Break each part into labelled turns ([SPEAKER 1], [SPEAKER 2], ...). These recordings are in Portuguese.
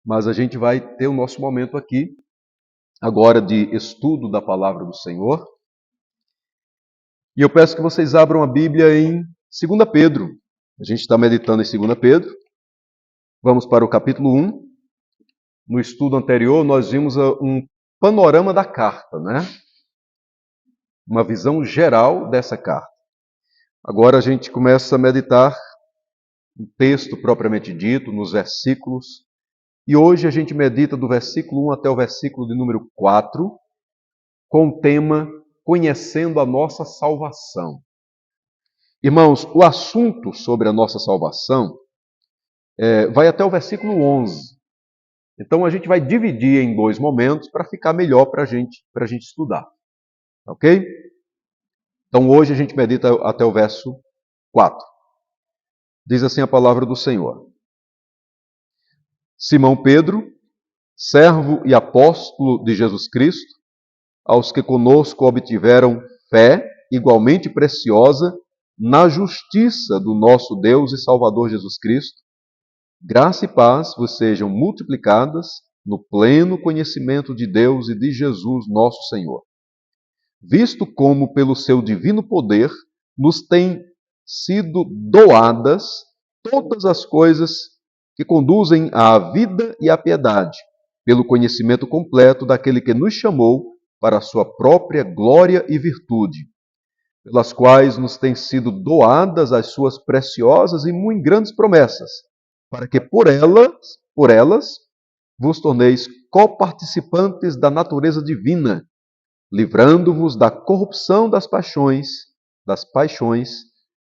[SPEAKER 1] mas a gente vai ter o nosso momento aqui, agora de estudo da palavra do Senhor. E eu peço que vocês abram a Bíblia em 2 Pedro. A gente está meditando em 2 Pedro. Vamos para o capítulo 1. No estudo anterior, nós vimos um panorama da carta, né? Uma visão geral dessa carta. Agora a gente começa a meditar no texto propriamente dito, nos versículos. E hoje a gente medita do versículo 1 até o versículo de número 4, com o tema Conhecendo a Nossa Salvação. Irmãos, o assunto sobre a nossa salvação vai até o versículo 11. Então a gente vai dividir em dois momentos para ficar melhor para a gente estudar. Ok? Então hoje a gente medita até o verso 4. Diz assim a palavra do Senhor. Simão Pedro, servo e apóstolo de Jesus Cristo, aos que conosco obtiveram fé igualmente preciosa na justiça do nosso Deus e Salvador Jesus Cristo, graça e paz vos sejam multiplicadas no pleno conhecimento de Deus e de Jesus nosso Senhor. Visto como pelo seu divino poder nos têm sido doadas todas as coisas que conduzem à vida e à piedade, pelo conhecimento completo daquele que nos chamou para a sua própria glória e virtude, pelas quais nos têm sido doadas as suas preciosas e muito grandes promessas, para que por elas vos torneis coparticipantes da natureza divina, livrando-vos da corrupção das paixões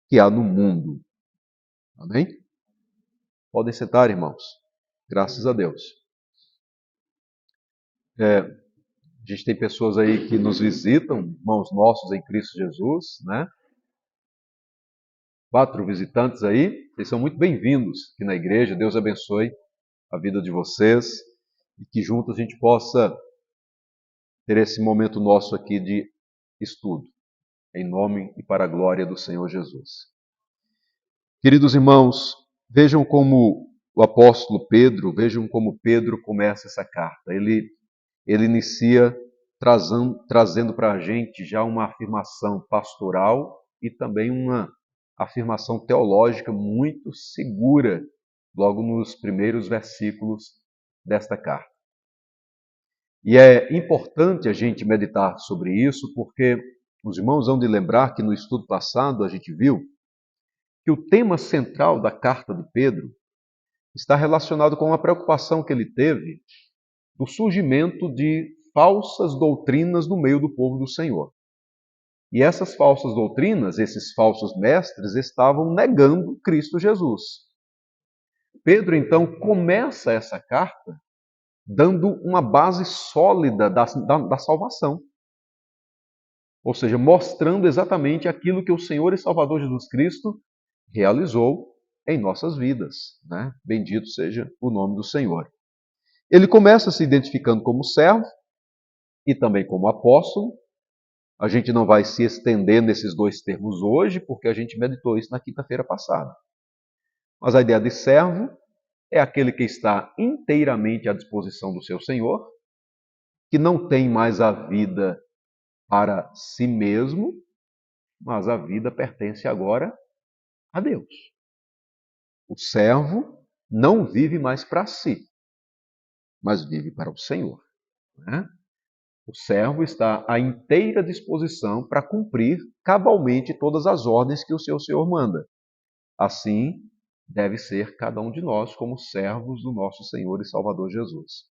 [SPEAKER 1] que há no mundo. Amém? Podem sentar, irmãos. Graças a Deus. A gente tem pessoas aí que nos visitam, irmãos nossos em Cristo Jesus, né? 4 visitantes aí, vocês são muito bem-vindos aqui na igreja. Deus abençoe a vida de vocês e que juntos a gente possa ter esse momento nosso aqui de estudo, em nome e para a glória do Senhor Jesus. Queridos irmãos, vejam como o apóstolo Pedro, vejam como Pedro começa essa carta. Ele inicia trazendo para a gente já uma afirmação pastoral e também uma afirmação teológica muito segura, logo nos primeiros versículos desta carta. E é importante a gente meditar sobre isso, porque os irmãos vão de lembrar que no estudo passado a gente viu que o tema central da carta de Pedro está relacionado com a preocupação que ele teve do surgimento de falsas doutrinas no meio do povo do Senhor. E essas falsas doutrinas, esses falsos mestres, estavam negando Cristo Jesus. Pedro, então, começa essa carta dando uma base sólida da salvação. Ou seja, mostrando exatamente aquilo que o Senhor e Salvador Jesus Cristo realizou em nossas vidas, né? Bendito seja o nome do Senhor. Ele começa se identificando como servo e também como apóstolo. A gente não vai se estender nesses dois termos hoje, porque a gente meditou isso na quinta-feira passada. Mas a ideia de servo é aquele que está inteiramente à disposição do seu Senhor, que não tem mais a vida para si mesmo, mas a vida pertence agora a Deus. O servo não vive mais para si, mas vive para o Senhor, né? O servo está à inteira disposição para cumprir cabalmente todas as ordens que o seu Senhor manda. Assim, deve ser cada um de nós como servos do nosso Senhor e Salvador Jesus.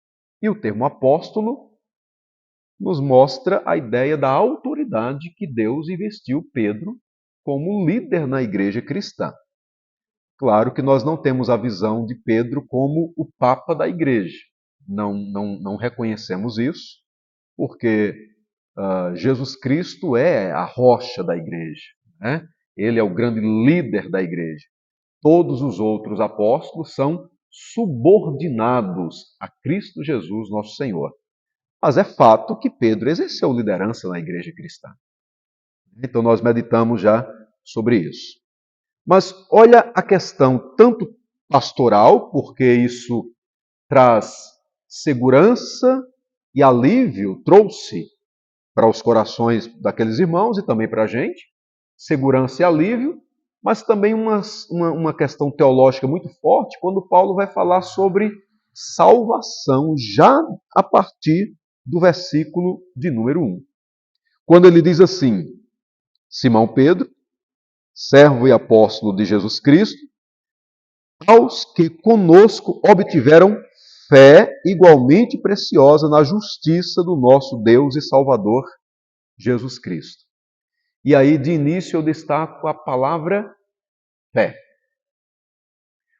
[SPEAKER 1] E o termo apóstolo nos mostra a ideia da autoridade que Deus investiu Pedro como líder na igreja cristã. Claro que nós não temos a visão de Pedro como o Papa da igreja. Não reconhecemos isso, porque Jesus Cristo é a rocha da igreja, né? Ele é o grande líder da igreja. Todos os outros apóstolos são subordinados a Cristo Jesus, nosso Senhor. Mas é fato que Pedro exerceu liderança na igreja cristã. Então nós meditamos já sobre isso. Mas olha a questão tanto pastoral, porque isso traz segurança e alívio, trouxe para os corações daqueles irmãos e também para a gente, segurança e alívio, mas também uma questão teológica muito forte quando Paulo vai falar sobre salvação já a partir do versículo de número 1. Quando ele diz assim: Simão Pedro, servo e apóstolo de Jesus Cristo, aos que conosco obtiveram fé igualmente preciosa na justiça do nosso Deus e Salvador Jesus Cristo. E aí, de início, eu destaco a palavra fé.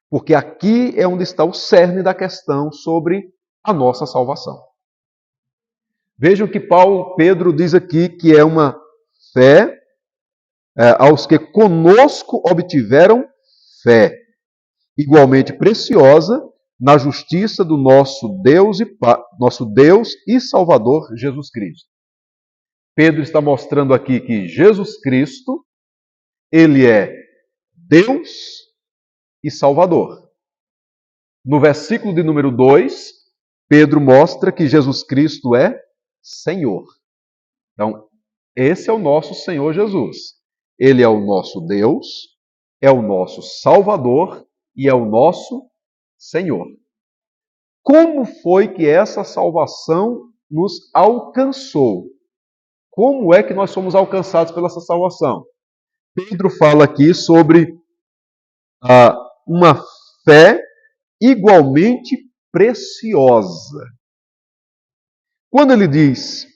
[SPEAKER 1] Porque aqui é onde está o cerne da questão sobre a nossa salvação. Vejam que Pedro diz aqui que é uma fé aos que conosco obtiveram fé, igualmente preciosa na justiça do nosso Deus e Salvador Jesus Cristo. Pedro está mostrando aqui que Jesus Cristo, ele é Deus e Salvador. No versículo de número 2, Pedro mostra que Jesus Cristo é Senhor. Então, esse é o nosso Senhor Jesus. Ele é o nosso Deus, é o nosso Salvador e é o nosso Senhor. Como foi que essa salvação nos alcançou? Como é que nós somos alcançados pela essa salvação? Pedro fala aqui sobre uma fé igualmente preciosa. Quando ele diz,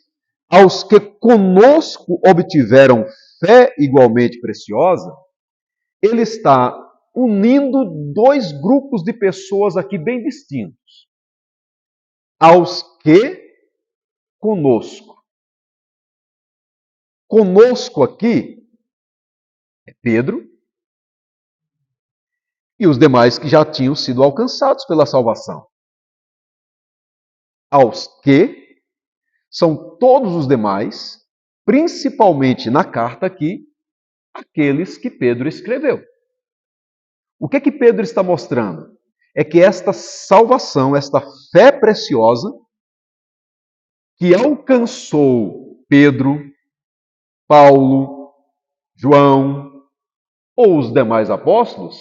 [SPEAKER 1] aos que conosco obtiveram fé igualmente preciosa, ele está unindo dois grupos de pessoas aqui bem distintos. Aos que conosco. Conosco aqui é Pedro e os demais que já tinham sido alcançados pela salvação. Aos que são todos os demais, principalmente na carta aqui, aqueles que Pedro escreveu. O que Pedro está mostrando? É que esta salvação, esta fé preciosa, que alcançou Pedro, Paulo, João ou os demais apóstolos,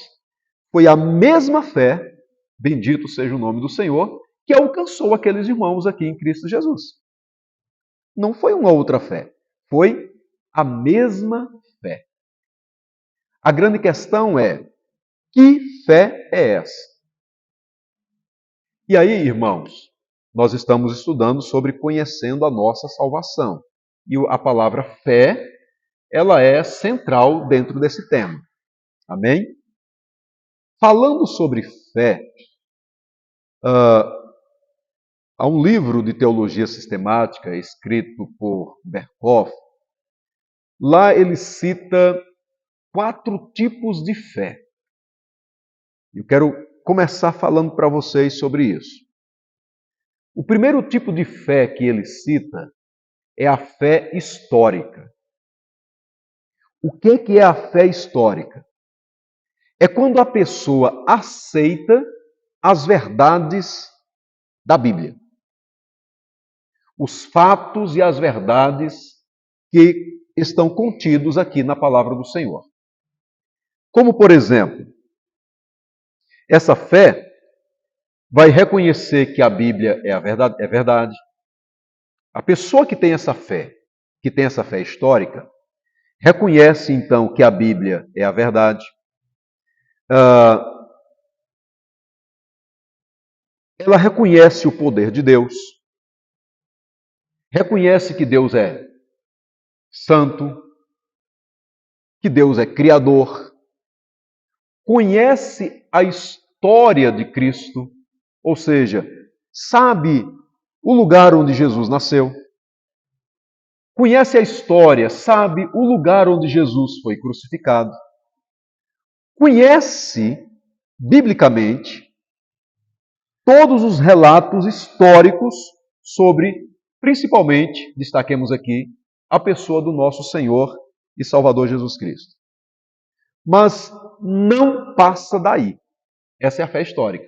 [SPEAKER 1] foi a mesma fé, bendito seja o nome do Senhor, que alcançou aqueles irmãos aqui em Cristo Jesus. Não foi uma outra fé, foi a mesma fé. A grande questão é, que fé é essa? E aí, irmãos, nós estamos estudando sobre conhecendo a nossa salvação. E a palavra fé, ela é central dentro desse tema. Amém? Falando sobre fé, há um livro de teologia sistemática escrito por Berkhof. Lá ele cita 4 tipos de fé. Eu quero começar falando para vocês sobre isso. O primeiro tipo de fé que ele cita é a fé histórica. O que é a fé histórica? É quando a pessoa aceita as verdades da Bíblia. Os fatos e as verdades que estão contidos aqui na palavra do Senhor. Como, por exemplo, essa fé vai reconhecer que a Bíblia é verdade. A pessoa que tem essa fé histórica, reconhece então que a Bíblia é a verdade. Ela reconhece o poder de Deus, reconhece que Deus é santo, que Deus é criador, conhece a história de Cristo, ou seja, sabe o lugar onde Jesus nasceu, conhece a história, sabe o lugar onde Jesus foi crucificado, conhece, biblicamente, todos os relatos históricos sobre, principalmente, destaquemos aqui, a pessoa do nosso Senhor e Salvador Jesus Cristo. Mas não passa daí. Essa é a fé histórica.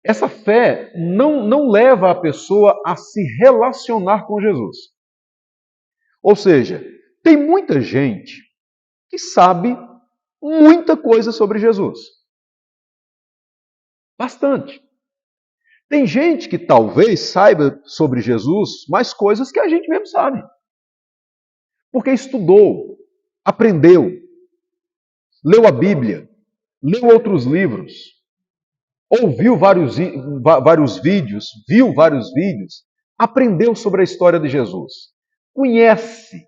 [SPEAKER 1] Essa fé não leva a pessoa a se relacionar com Jesus. Ou seja, tem muita gente que sabe muita coisa sobre Jesus. Bastante. Tem gente que talvez saiba sobre Jesus mais coisas que a gente mesmo sabe. Porque estudou, aprendeu, leu a Bíblia, leu outros livros, ouviu vários vídeos, viu vários vídeos, aprendeu sobre a história de Jesus. Conhece.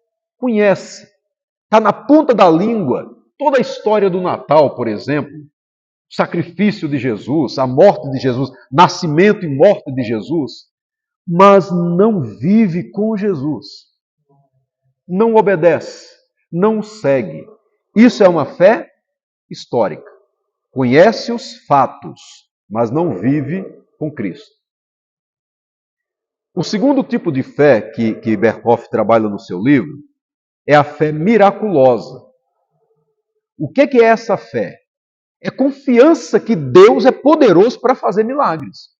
[SPEAKER 1] Está na ponta da língua toda a história do Natal, por exemplo, o sacrifício de Jesus, a morte de Jesus, nascimento e morte de Jesus, mas não vive com Jesus. Não obedece, não segue. Isso é uma fé histórica. Conhece os fatos, mas não vive com Cristo. O segundo tipo de fé que Berkhoff trabalha no seu livro é a fé miraculosa. O que é essa fé? É confiança que Deus é poderoso para fazer milagres.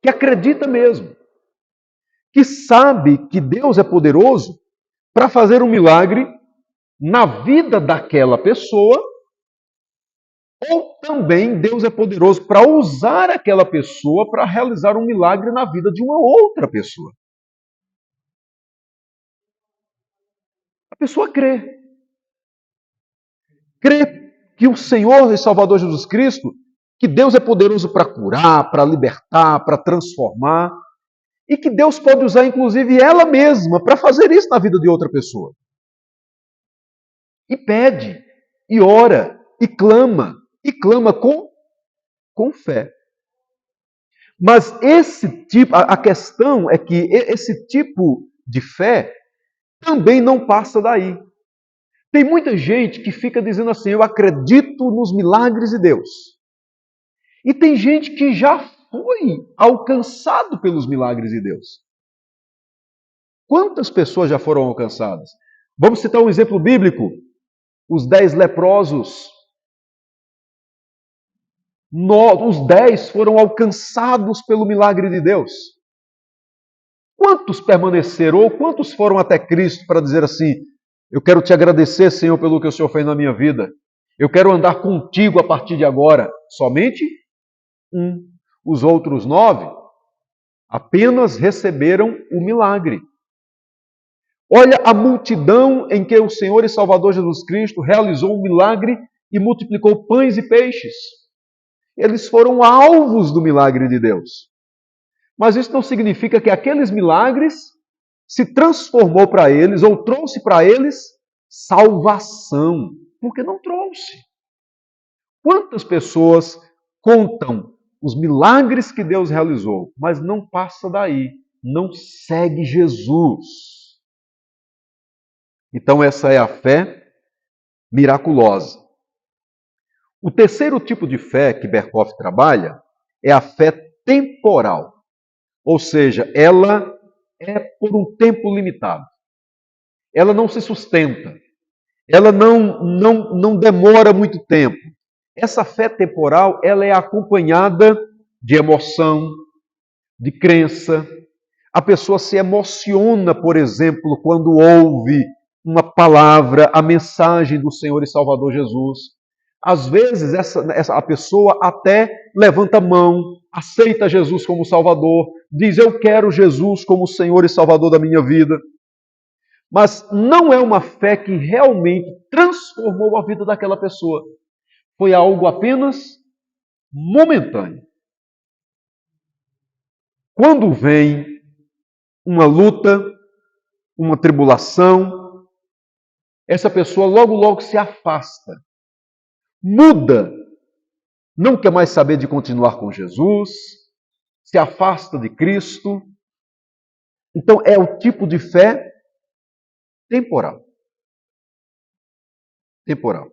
[SPEAKER 1] Que acredita mesmo. Que sabe que Deus é poderoso para fazer um milagre na vida daquela pessoa, ou também Deus é poderoso para usar aquela pessoa para realizar um milagre na vida de uma outra pessoa. A pessoa crê. Crê que o Senhor e Salvador Jesus Cristo, que Deus é poderoso para curar, para libertar, para transformar, e que Deus pode usar inclusive ela mesma para fazer isso na vida de outra pessoa. E pede, e ora, e clama com fé. Mas a questão é que esse tipo de fé também não passa daí. Tem muita gente que fica dizendo assim: eu acredito nos milagres de Deus. E tem gente que já foi alcançado pelos milagres de Deus. Quantas pessoas já foram alcançadas? Vamos citar um exemplo bíblico: os 10 leprosos. Os 10 foram alcançados pelo milagre de Deus. Quantos permaneceram ou quantos foram até Cristo para dizer assim: eu quero te agradecer, Senhor, pelo que o Senhor fez na minha vida. Eu quero andar contigo a partir de agora. Somente um. Os outros 9 apenas receberam o milagre. Olha a multidão em que o Senhor e Salvador Jesus Cristo realizou um milagre e multiplicou pães e peixes. Eles foram alvos do milagre de Deus. Mas isso não significa que aqueles milagres se transformou para eles ou trouxe para eles salvação, porque não trouxe. Quantas pessoas contam os milagres que Deus realizou, mas não passa daí, não segue Jesus. Então essa é a fé miraculosa. O terceiro tipo de fé que Berkhoff trabalha é a fé temporal. Ou seja, ela é por um tempo limitado. Ela não se sustenta. Ela não demora muito tempo. Essa fé temporal, ela é acompanhada de emoção, de crença. A pessoa se emociona, por exemplo, quando ouve uma palavra, a mensagem do Senhor e Salvador Jesus. Às vezes, a pessoa até levanta a mão, aceita Jesus como Salvador, diz: eu quero Jesus como Senhor e Salvador da minha vida. Mas não é uma fé que realmente transformou a vida daquela pessoa. Foi algo apenas momentâneo. Quando vem uma luta, uma tribulação, essa pessoa logo se afasta, muda, não quer mais saber de continuar com Jesus, se afasta de Cristo. Então é o tipo de fé temporal. Temporal.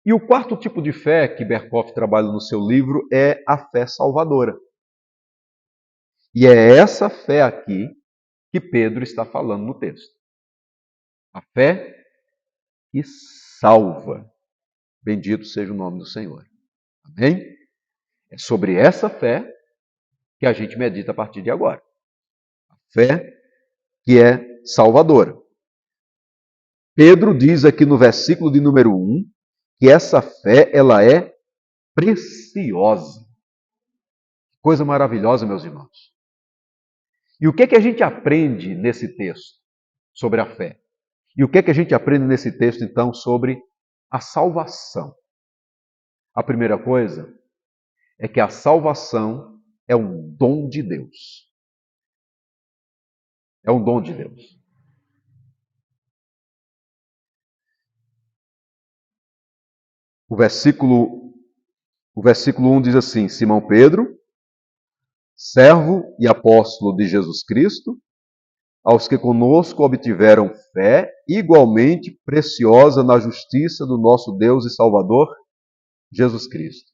[SPEAKER 1] E o quarto tipo de fé que Berkhoff trabalha no seu livro é a fé salvadora. E é essa fé aqui que Pedro está falando no texto. A fé que salva. Bendito seja o nome do Senhor. Amém? É sobre essa fé que a gente medita a partir de agora. A fé que é salvadora. Pedro diz aqui no versículo de número 1 que essa fé ela é preciosa. Coisa maravilhosa, meus irmãos. E o que é que a gente aprende nesse texto sobre a fé? E o que é que a gente aprende nesse texto, então, sobre a salvação? A primeira coisa é que a salvação é um dom de Deus. É um dom de Deus. O versículo 1 diz assim: Simão Pedro, servo e apóstolo de Jesus Cristo, aos que conosco obtiveram fé igualmente preciosa na justiça do nosso Deus e Salvador, Jesus Cristo.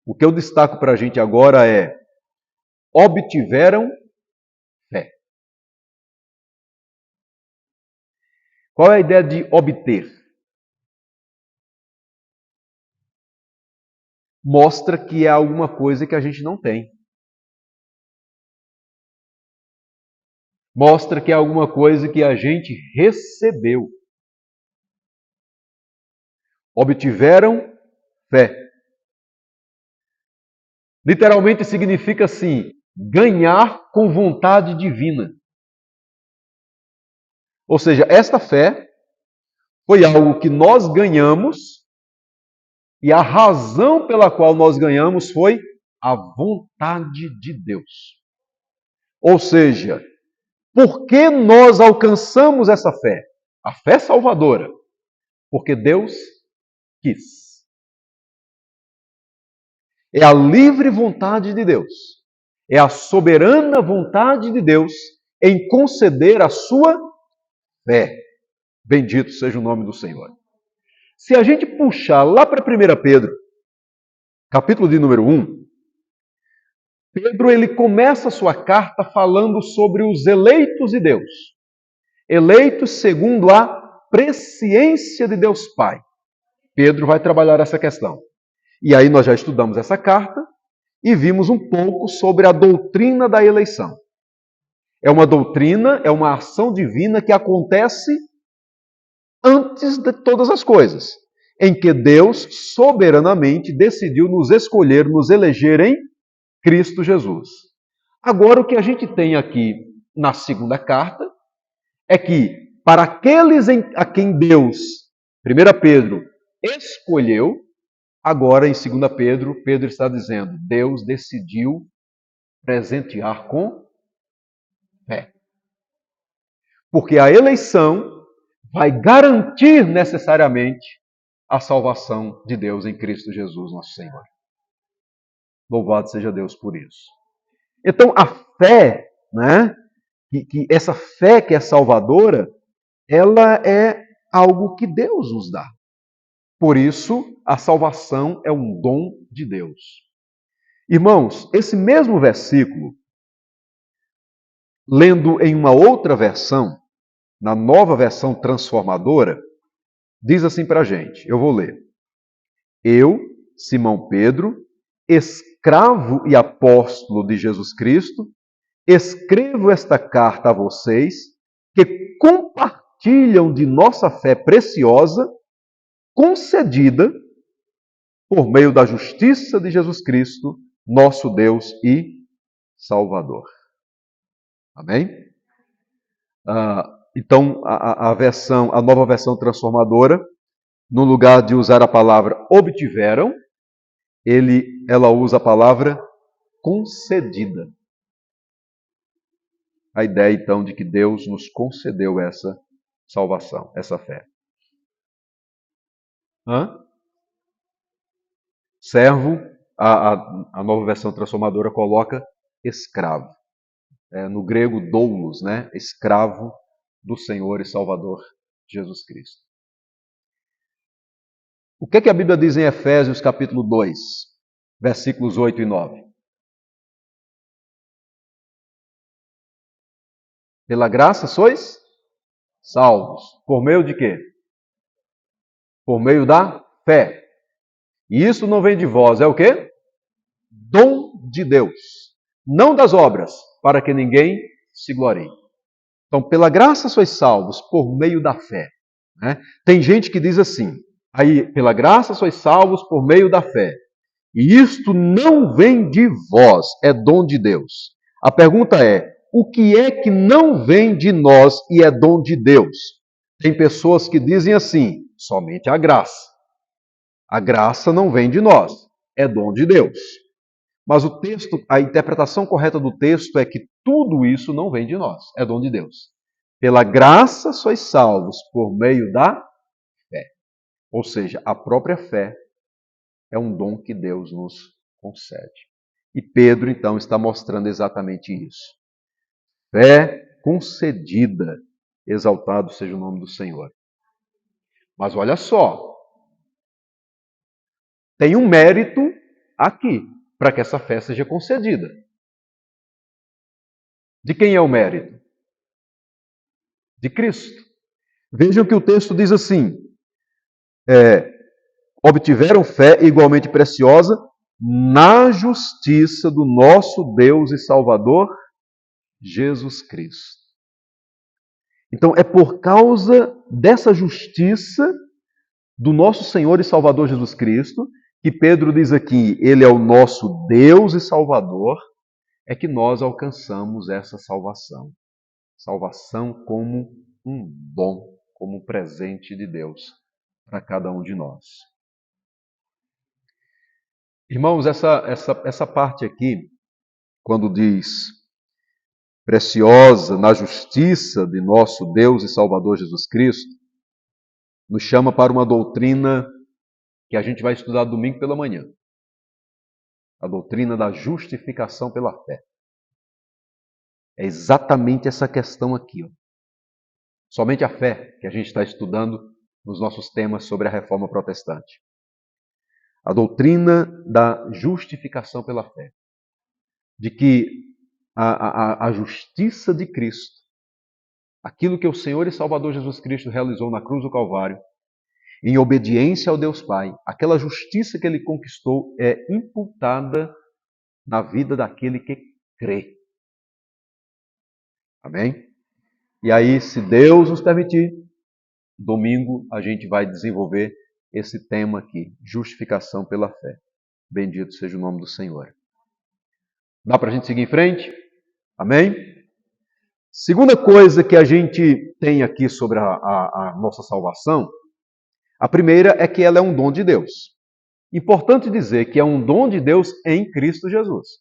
[SPEAKER 1] O que eu destaco para a gente agora é: obtiveram fé. Qual é a ideia de obter? Mostra que é alguma coisa que a gente não tem. Mostra que é alguma coisa que a gente recebeu. Obtiveram fé. Literalmente significa assim: ganhar com vontade divina. Ou seja, esta fé foi algo que nós ganhamos e a razão pela qual nós ganhamos foi a vontade de Deus. Ou seja, por que nós alcançamos essa fé? A fé salvadora. Porque Deus quis. É a livre vontade de Deus. É a soberana vontade de Deus em conceder a sua fé. Bendito seja o nome do Senhor. Se a gente puxar lá para 1 Pedro, capítulo de número 1, Pedro ele começa a sua carta falando sobre os eleitos de Deus. Eleitos segundo a presciência de Deus Pai. Pedro vai trabalhar essa questão. E aí nós já estudamos essa carta e vimos um pouco sobre a doutrina da eleição. É uma doutrina, é uma ação divina que acontece antes de todas as coisas, em que Deus soberanamente decidiu nos escolher, nos eleger em Cristo Jesus. Agora, o que a gente tem aqui na segunda carta é que, para aqueles a quem Deus, 1 Pedro, escolheu, agora em 2 Pedro, Pedro está dizendo, Deus decidiu presentear com fé. Porque a eleição vai garantir necessariamente a salvação de Deus em Cristo Jesus, nosso Senhor. Louvado seja Deus por isso. Então, a fé, né, que essa fé que é salvadora, ela é algo que Deus nos dá. Por isso, a salvação é um dom de Deus. Irmãos, esse mesmo versículo, lendo em uma outra versão, na nova versão transformadora, diz assim para a gente, eu vou ler. Eu, Simão Pedro, escravo e apóstolo de Jesus Cristo, escrevo esta carta a vocês que compartilham de nossa fé preciosa, concedida por meio da justiça de Jesus Cristo, nosso Deus e Salvador. Amém? Então, a nova versão transformadora, no lugar de usar a palavra obtiveram, ela usa a palavra concedida. A ideia, então, de que Deus nos concedeu essa salvação, essa fé. Servo, a nova versão transformadora coloca escravo. No grego, doulos, né? Escravo do Senhor e Salvador Jesus Cristo. O que é que a Bíblia diz em Efésios capítulo 2, versículos 8 e 9? Pela graça sois salvos. Por meio de quê? Por meio da fé. E isso não vem de vós, é o quê? Dom de Deus. Não das obras, para que ninguém se glorie. Então, pela graça sois salvos por meio da fé. Né? Tem gente que diz assim, aí, pela graça sois salvos por meio da fé. E isto não vem de vós, é dom de Deus. A pergunta é, o que é que não vem de nós e é dom de Deus? Tem pessoas que dizem assim, somente a graça. A graça não vem de nós, é dom de Deus. Mas o texto, a interpretação correta do texto é que tudo isso não vem de nós, é dom de Deus. Pela graça sois salvos por meio da fé. Ou seja, a própria fé é um dom que Deus nos concede. E Pedro, então, está mostrando exatamente isso. Fé concedida, exaltado seja o nome do Senhor. Mas olha só, tem um mérito aqui para que essa fé seja concedida. De quem é o mérito? De Cristo. Vejam que o texto diz assim: obtiveram fé igualmente preciosa na justiça do nosso Deus e Salvador, Jesus Cristo. Então, é por causa dessa justiça do nosso Senhor e Salvador Jesus Cristo, que Pedro diz aqui, ele é o nosso Deus e Salvador, é que nós alcançamos essa salvação. Salvação como um dom, como um presente de Deus para cada um de nós. Irmãos, essa parte aqui, quando diz preciosa na justiça de nosso Deus e Salvador Jesus Cristo, nos chama para uma doutrina que a gente vai estudar domingo pela manhã. A doutrina da justificação pela fé. É exatamente essa questão aqui. Ó. Somente a fé que a gente está estudando nos nossos temas sobre a reforma protestante. A doutrina da justificação pela fé. De que a justiça de Cristo, aquilo que o Senhor e Salvador Jesus Cristo realizou na cruz do Calvário, em obediência ao Deus Pai, aquela justiça que ele conquistou é imputada na vida daquele que crê. Amém? E aí, se Deus nos permitir, domingo a gente vai desenvolver esse tema aqui, justificação pela fé. Bendito seja o nome do Senhor. Dá para a gente seguir em frente? Amém? Segunda coisa que a gente tem aqui sobre a nossa salvação, a primeira é que ela é um dom de Deus. Importante dizer que é um dom de Deus em Cristo Jesus.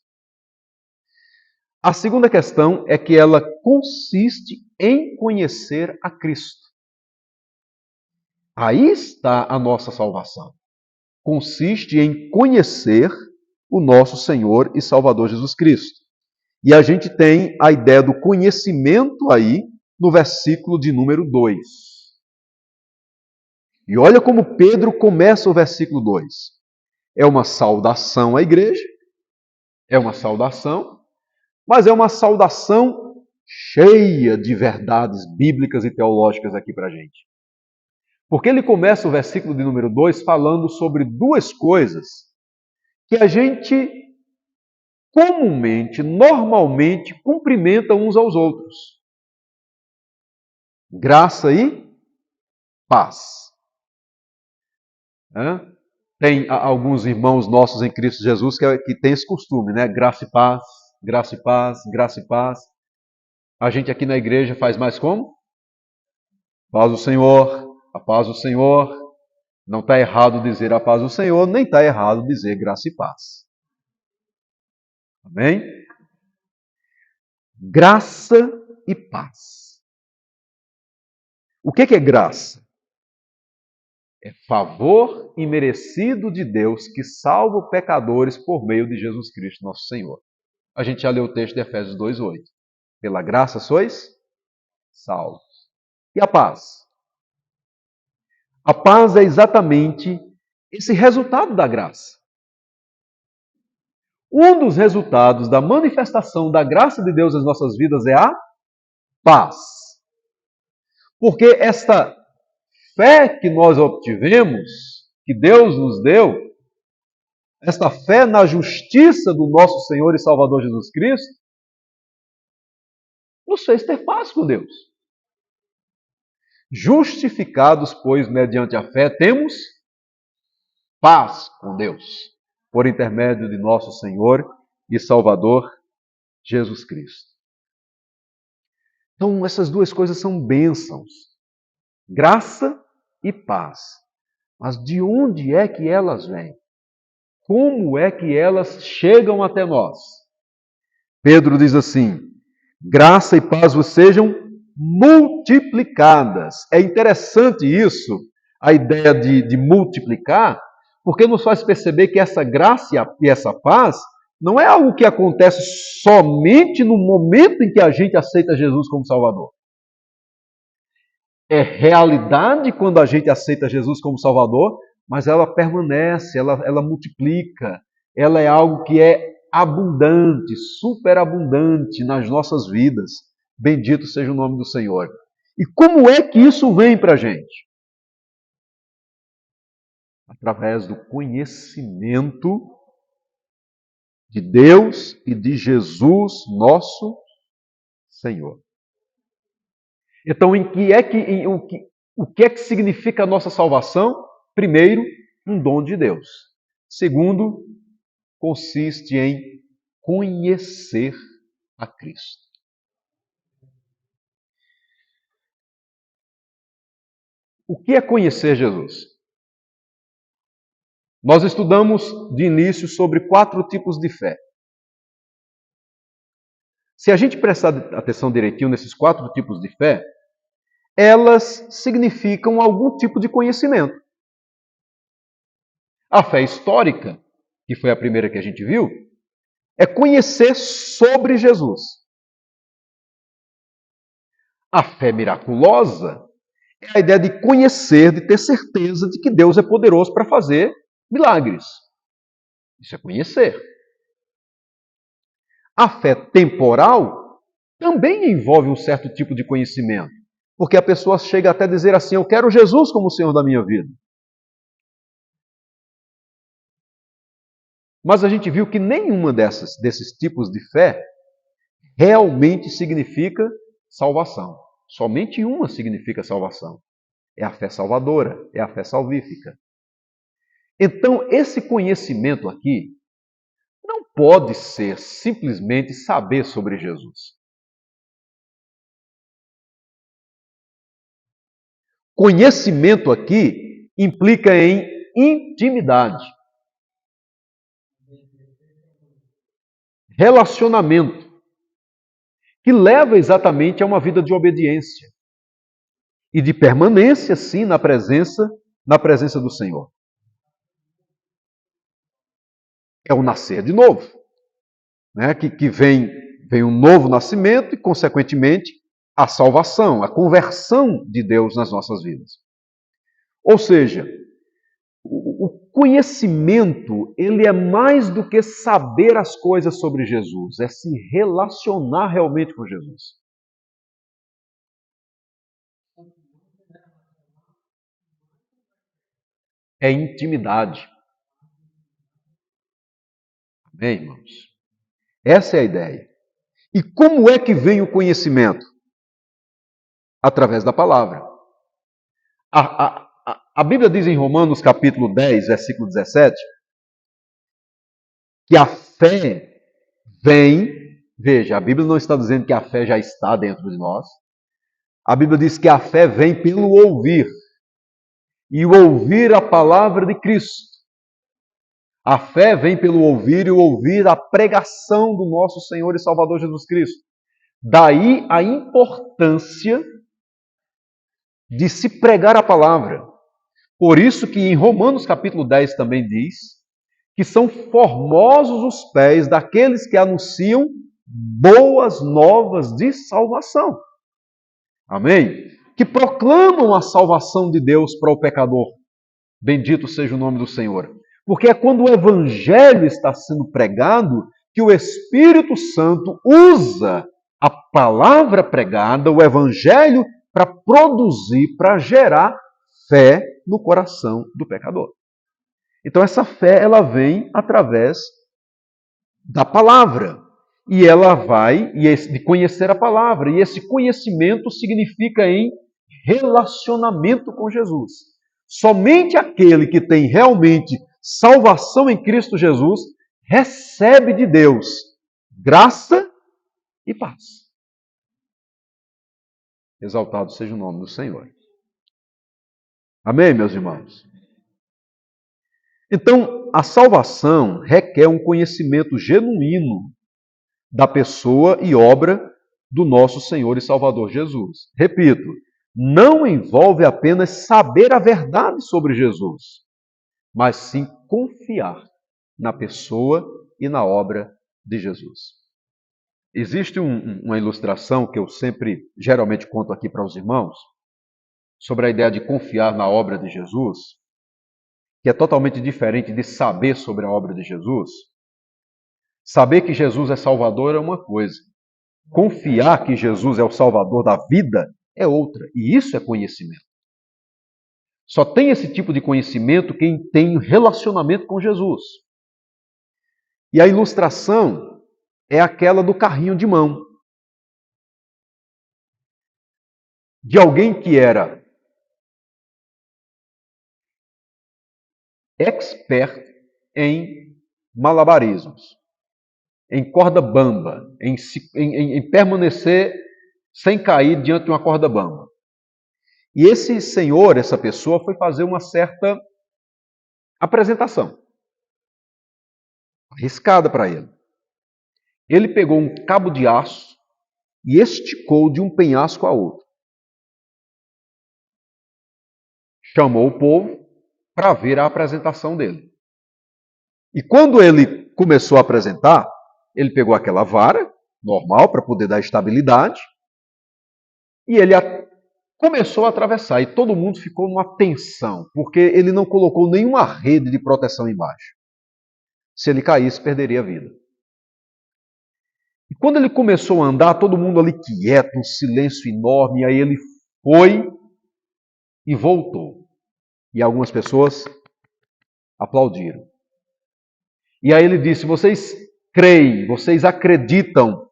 [SPEAKER 1] A segunda questão é que ela consiste em conhecer a Cristo. Aí está a nossa salvação. Consiste em conhecer o nosso Senhor e Salvador Jesus Cristo. E a gente tem a ideia do conhecimento aí no versículo de número 2. E olha como Pedro começa o versículo 2. É uma saudação à igreja, é uma saudação, mas é uma saudação cheia de verdades bíblicas e teológicas aqui para a gente. Porque ele começa o versículo de número 2 falando sobre duas coisas que a gente comumente, normalmente, cumprimenta uns aos outros. Graça e paz. Tem alguns irmãos nossos em Cristo Jesus que têm esse costume, né? Graça e paz, graça e paz, graça e paz. A gente aqui na igreja faz mais como? Paz do Senhor, a paz do Senhor. Não está errado dizer a paz do Senhor, nem está errado dizer graça e paz. Amém? Graça e paz. O que é graça? É favor imerecido de Deus que salva pecadores por meio de Jesus Cristo, nosso Senhor. A gente já leu o texto de Efésios 2:8. Pela graça sois salvos. E a paz? A paz é exatamente esse resultado da graça. Um dos resultados da manifestação da graça de Deus nas nossas vidas é a paz. Porque esta fé que nós obtivemos, que Deus nos deu, esta fé na justiça do nosso Senhor e Salvador Jesus Cristo, nos fez ter paz com Deus. Justificados, pois, mediante a fé, temos paz com Deus, por intermédio de nosso Senhor e Salvador Jesus Cristo. Então, essas duas coisas são bênçãos, graça e paz. Mas de onde é que elas vêm? Como é que elas chegam até nós? Pedro diz assim: graça e paz vos sejam multiplicadas. É interessante isso, a ideia de multiplicar, porque nos faz perceber que essa graça e essa paz não é algo que acontece somente no momento em que a gente aceita Jesus como Salvador. É realidade quando a gente aceita Jesus como Salvador, mas ela permanece, ela multiplica, ela é algo que é abundante, superabundante nas nossas vidas. Bendito seja o nome do Senhor. E como é que isso vem para a gente? Através do conhecimento de Deus e de Jesus, nosso Senhor. Então, o que é que significa a nossa salvação? Primeiro, um dom de Deus. Segundo, consiste em conhecer a Cristo. O que é conhecer Jesus? Nós estudamos de início sobre 4 tipos de fé. Se a gente prestar atenção direitinho nesses 4 tipos de fé, elas significam algum tipo de conhecimento. A fé histórica, que foi a primeira que a gente viu, é conhecer sobre Jesus. A fé miraculosa é a ideia de conhecer, de ter certeza de que Deus é poderoso para fazer milagres. Isso é conhecer. A fé temporal também envolve um certo tipo de conhecimento, porque a pessoa chega até a dizer assim: eu quero Jesus como Senhor da minha vida. Mas a gente viu que nenhuma desses tipos de fé realmente significa salvação. Somente uma significa salvação. É a fé salvadora, é a fé salvífica. Então, esse conhecimento aqui não pode ser simplesmente saber sobre Jesus. Conhecimento aqui implica em intimidade, relacionamento, que leva exatamente a uma vida de obediência e de permanência, sim, na presença do Senhor. É o nascer de novo, né? que vem um novo nascimento e, consequentemente, a salvação, a conversão de Deus nas nossas vidas. Ou seja, o conhecimento, ele é mais do que saber as coisas sobre Jesus, é se relacionar realmente com Jesus. É intimidade. Amém, irmãos? Essa é a ideia. E como é que vem o conhecimento? Através da palavra. A Bíblia diz em Romanos capítulo 10, versículo 17, que a fé vem, veja, a Bíblia não está dizendo que a fé já está dentro de nós. A Bíblia diz que a fé vem pelo ouvir. E o ouvir a palavra de Cristo. A fé vem pelo ouvir e o ouvir a pregação do nosso Senhor e Salvador Jesus Cristo. Daí a importância de se pregar a palavra. Por isso que em Romanos capítulo 10 também diz que são formosos os pés daqueles que anunciam boas novas de salvação. Amém? Que proclamam a salvação de Deus para o pecador. Bendito seja o nome do Senhor. Porque é quando o Evangelho está sendo pregado que o Espírito Santo usa a palavra pregada, o Evangelho, para produzir, para gerar fé no coração do pecador. Então essa fé, ela vem através da palavra. E ela vai de conhecer a palavra. E esse conhecimento significa em relacionamento com Jesus. Somente aquele que tem realmente salvação em Cristo Jesus recebe de Deus graça e paz. Exaltado seja o nome do Senhor. Amém, meus irmãos? Então, a salvação requer um conhecimento genuíno da pessoa e obra do nosso Senhor e Salvador Jesus. Repito, não envolve apenas saber a verdade sobre Jesus, mas sim confiar na pessoa e na obra de Jesus. Existe uma ilustração que eu geralmente conto aqui para os irmãos, sobre a ideia de confiar na obra de Jesus, que é totalmente diferente de saber sobre a obra de Jesus. Saber que Jesus é Salvador é uma coisa. Confiar que Jesus é o Salvador da vida é outra. E isso é conhecimento. Só tem esse tipo de conhecimento quem tem relacionamento com Jesus. E a ilustração é aquela do carrinho de mão. De alguém que era expert em malabarismos, em corda bamba, em permanecer sem cair diante de uma corda bamba. E esse senhor, essa pessoa, foi fazer uma certa apresentação, arriscada para ele. Ele pegou um cabo de aço e esticou de um penhasco a outro. Chamou o povo para ver a apresentação dele. E quando ele começou a apresentar, ele pegou aquela vara, normal, para poder dar estabilidade, e ele começou a atravessar. E todo mundo ficou numa tensão, porque ele não colocou nenhuma rede de proteção embaixo. Se ele caísse, perderia a vida. E quando ele começou a andar, todo mundo ali quieto, um silêncio enorme, e aí ele foi e voltou. E algumas pessoas aplaudiram. E aí ele disse: vocês creem, vocês acreditam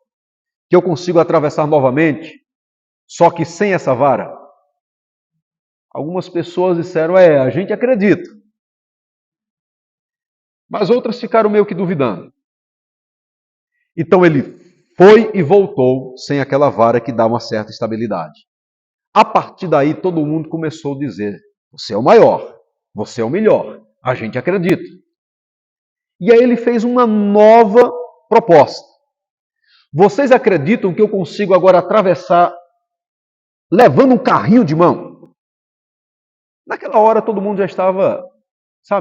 [SPEAKER 1] que eu consigo atravessar novamente, só que sem essa vara? Algumas pessoas disseram: a gente acredita. Mas outras ficaram meio que duvidando. Então ele foi e voltou sem aquela vara que dá uma certa estabilidade. A partir daí, todo mundo começou a dizer: você é o maior, você é o melhor, a gente acredita. E aí ele fez uma nova proposta. Vocês acreditam que eu consigo agora atravessar levando um carrinho de mão? Naquela hora todo mundo já estava,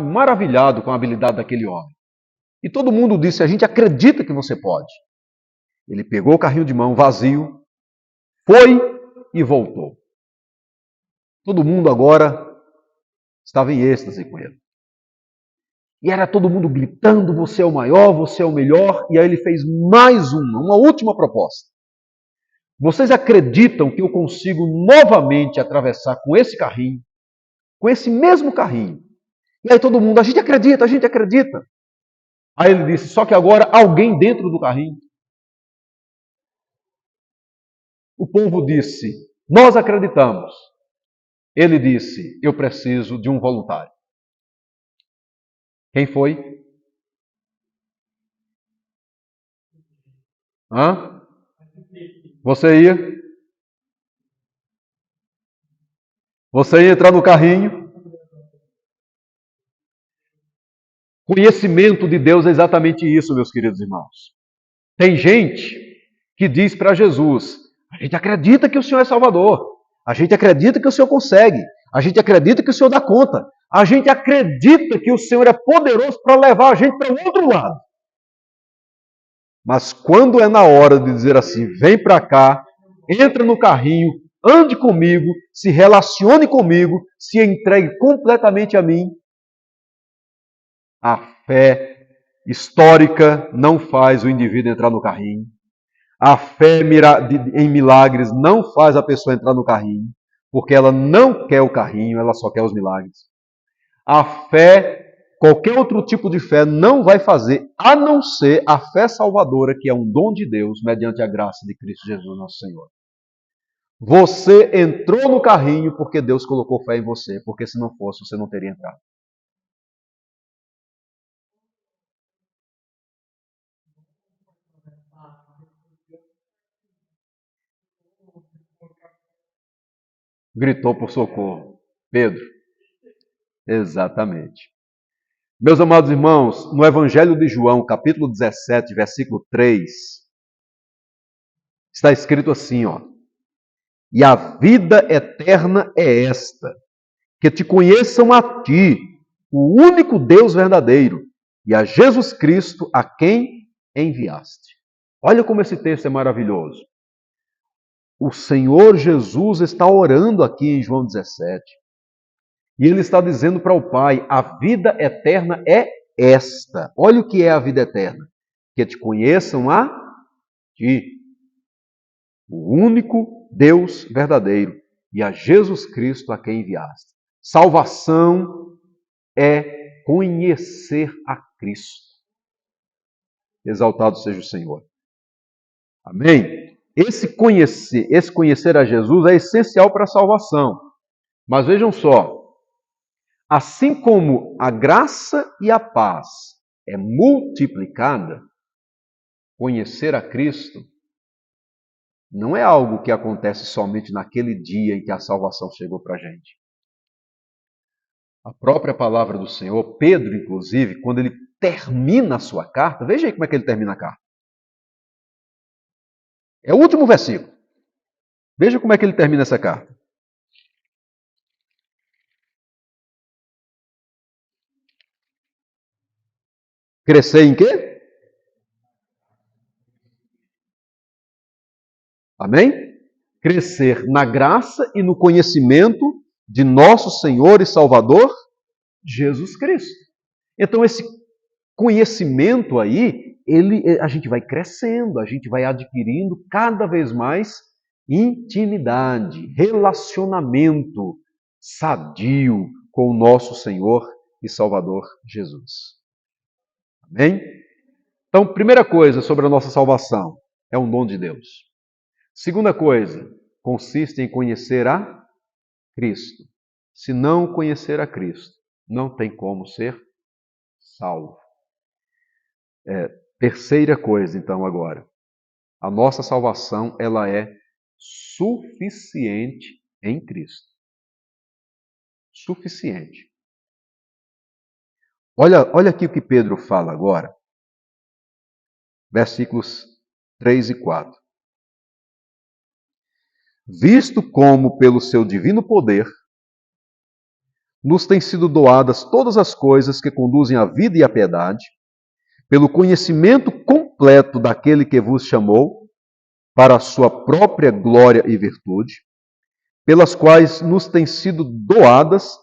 [SPEAKER 1] maravilhado com a habilidade daquele homem. E todo mundo disse: a gente acredita que você pode. Ele pegou o carrinho de mão vazio, foi e voltou. Todo mundo agora estava em êxtase com ele. E era todo mundo gritando: você é o maior, você é o melhor. E aí ele fez mais uma última proposta. Vocês acreditam que eu consigo novamente atravessar com esse carrinho, com esse mesmo carrinho? E aí todo mundo: a gente acredita, a gente acredita. Aí ele disse: só que agora alguém dentro do carrinho. O povo disse: nós acreditamos. Ele disse: eu preciso de um voluntário. Quem foi? Hã? Você ia? Você ia entrar no carrinho? Conhecimento de Deus é exatamente isso, meus queridos irmãos. Tem gente que diz para Jesus: a gente acredita que o Senhor é Salvador. A gente acredita que o Senhor consegue. A gente acredita que o Senhor dá conta. A gente acredita que o Senhor é poderoso para levar a gente para o outro lado. Mas quando é na hora de dizer assim: vem para cá, entra no carrinho, ande comigo, se relacione comigo, se entregue completamente a mim, a fé histórica não faz o indivíduo entrar no carrinho. A fé em milagres não faz a pessoa entrar no carrinho, porque ela não quer o carrinho, ela só quer os milagres. A fé Qualquer outro tipo de fé não vai fazer, a não ser a fé salvadora, que é um dom de Deus, mediante a graça de Cristo Jesus, nosso Senhor. Você entrou no carrinho porque Deus colocou fé em você, porque se não fosse, você não teria entrado. Gritou por socorro. Pedro. Exatamente. Meus amados irmãos, no Evangelho de João, capítulo 17, versículo 3, está escrito assim, ó: E a vida eterna é esta, que te conheçam a ti, o único Deus verdadeiro, e a Jesus Cristo, a quem enviaste. Olha como esse texto é maravilhoso. O Senhor Jesus está orando aqui em João 17. E ele está dizendo para o Pai: a vida eterna é esta. Olha o que é a vida eterna: que te conheçam a ti, o único Deus verdadeiro, e a Jesus Cristo a quem enviaste. Salvação é conhecer a Cristo. Exaltado seja o Senhor. Amém? Esse conhecer a Jesus é essencial para a salvação. Mas vejam só, assim como a graça e a paz é multiplicada, conhecer a Cristo não é algo que acontece somente naquele dia em que a salvação chegou para a gente. A própria palavra do Senhor, Pedro, inclusive, quando ele termina a sua carta, veja aí como é que ele termina a carta. É o último versículo. Veja como é que ele termina essa carta. Crescer em quê? Amém? Crescer na graça e no conhecimento de nosso Senhor e Salvador, Jesus Cristo. Então, esse conhecimento aí, a gente vai crescendo, a gente vai adquirindo cada vez mais intimidade, relacionamento sadio com o nosso Senhor e Salvador Jesus. Amém? Então, primeira coisa sobre a nossa salvação, é um dom de Deus. Segunda coisa, consiste em conhecer a Cristo. Se não conhecer a Cristo, não tem como ser salvo. Terceira coisa, então, agora. A nossa salvação, ela é suficiente em Cristo. Suficiente. Olha aqui o que Pedro fala agora. Versículos 3 e 4. Visto como, pelo seu divino poder, nos têm sido doadas todas as coisas que conduzem à vida e à piedade, pelo conhecimento completo daquele que vos chamou, para a sua própria glória e virtude, pelas quais nos têm sido doadas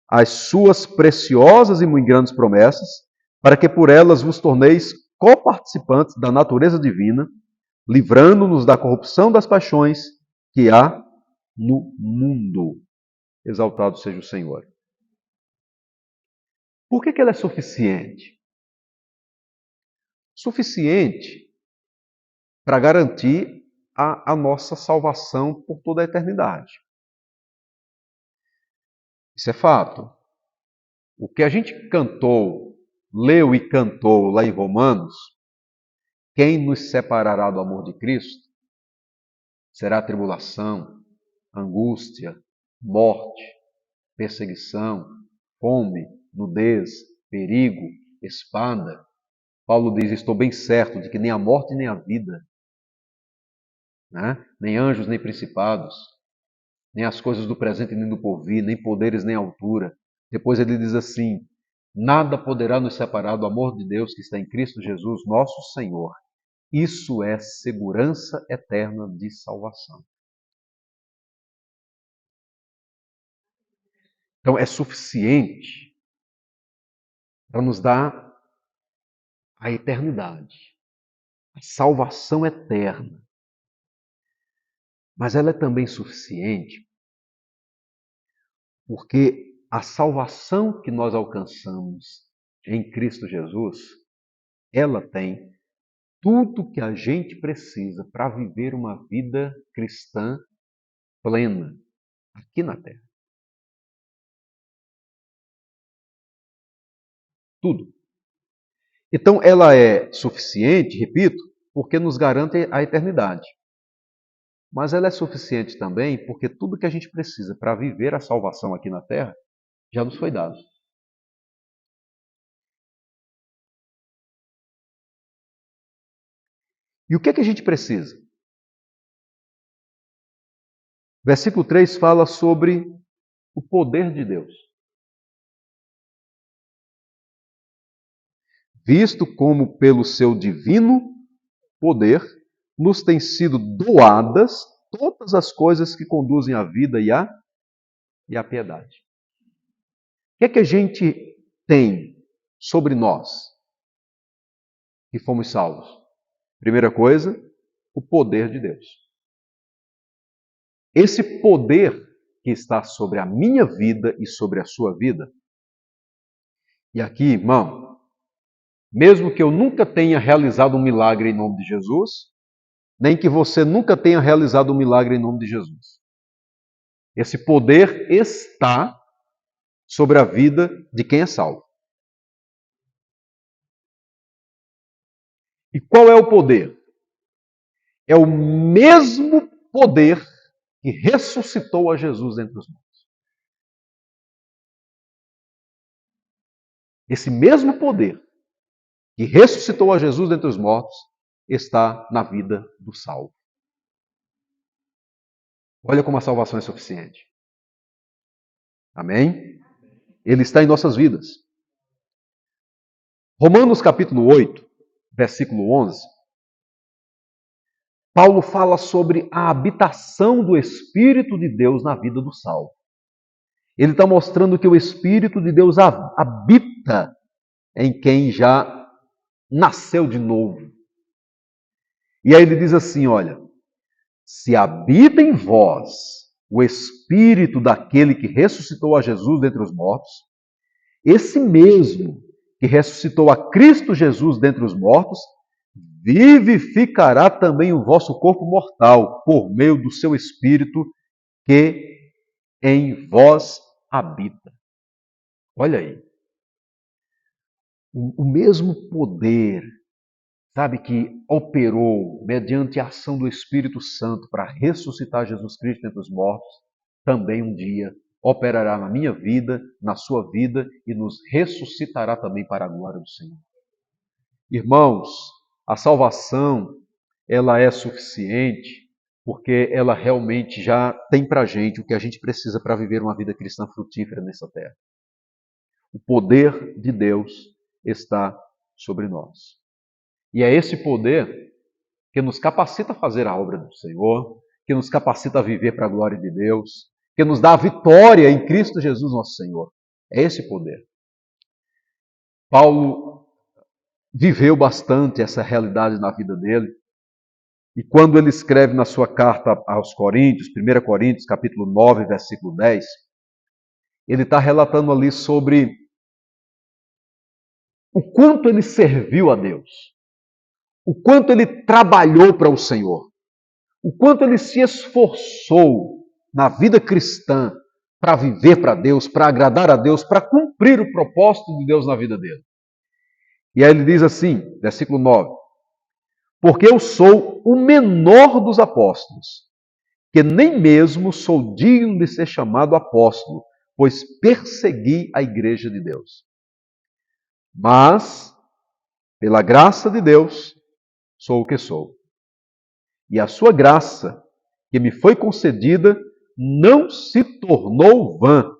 [SPEAKER 1] as suas preciosas e muito grandes promessas, para que por elas vos torneis coparticipantes da natureza divina, livrando-nos da corrupção das paixões que há no mundo. Exaltado seja o Senhor. Por que ela é suficiente? Suficiente para garantir a nossa salvação por toda a eternidade. Isso é fato. O que a gente cantou, leu e cantou lá em Romanos, quem nos separará do amor de Cristo? Será tribulação, angústia, morte, perseguição, fome, nudez, perigo, espada. Paulo diz: estou bem certo de que nem a morte nem a vida, nem anjos nem principados, nem as coisas do presente nem do porvir, nem poderes nem altura. Depois ele diz assim: nada poderá nos separar do amor de Deus que está em Cristo Jesus, nosso Senhor. Isso é segurança eterna de salvação. Então é suficiente para nos dar a eternidade, a salvação eterna. Mas ela é também suficiente porque a salvação que nós alcançamos em Cristo Jesus, ela tem tudo que a gente precisa para viver uma vida cristã plena aqui na Terra. Tudo. Então, ela é suficiente, repito, porque nos garante a eternidade. Mas ela é suficiente também porque tudo que a gente precisa para viver a salvação aqui na Terra já nos foi dado. E o que é que a gente precisa? Versículo 3 fala sobre o poder de Deus. Visto como pelo seu divino poder nos têm sido doadas todas as coisas que conduzem à vida e à piedade. O que é que a gente tem sobre nós que fomos salvos? Primeira coisa, o poder de Deus. Esse poder que está sobre a minha vida e sobre a sua vida. E aqui, irmão, mesmo que eu nunca tenha realizado um milagre em nome de Jesus, nem que você nunca tenha realizado um milagre em nome de Jesus. Esse poder está sobre a vida de quem é salvo. E qual é o poder? É o mesmo poder que ressuscitou a Jesus dentre os mortos. Esse mesmo poder que ressuscitou a Jesus dentre os mortos está na vida do salvo. Olha como a salvação é suficiente. Amém? Ele está em nossas vidas. Romanos capítulo 8, versículo 11. Paulo fala sobre a habitação do Espírito de Deus na vida do salvo. Ele está mostrando que o Espírito de Deus habita em quem já nasceu de novo. E aí ele diz assim, olha, se habita em vós o Espírito daquele que ressuscitou a Jesus dentre os mortos, esse mesmo que ressuscitou a Cristo Jesus dentre os mortos, vivificará também o vosso corpo mortal, por meio do seu Espírito que em vós habita. Olha aí. O mesmo poder, sabe, que operou mediante a ação do Espírito Santo para ressuscitar Jesus Cristo entre os mortos, também um dia operará na minha vida, na sua vida e nos ressuscitará também para a glória do Senhor. Irmãos, a salvação, ela é suficiente porque ela realmente já tem para a gente o que a gente precisa para viver uma vida cristã frutífera nessa terra. O poder de Deus está sobre nós. E é esse poder que nos capacita a fazer a obra do Senhor, que nos capacita a viver para a glória de Deus, que nos dá a vitória em Cristo Jesus nosso Senhor. É esse poder. Paulo viveu bastante essa realidade na vida dele. E quando ele escreve na sua carta aos Coríntios, 1 Coríntios, capítulo 9, versículo 10, ele está relatando ali sobre o quanto ele serviu a Deus, o quanto ele trabalhou para o Senhor, o quanto ele se esforçou na vida cristã para viver para Deus, para agradar a Deus, para cumprir o propósito de Deus na vida dele. E aí ele diz assim, versículo 9, porque eu sou o menor dos apóstolos, que nem mesmo sou digno de ser chamado apóstolo, pois persegui a igreja de Deus. Mas, pela graça de Deus, sou o que sou. E a sua graça, que me foi concedida, não se tornou vã.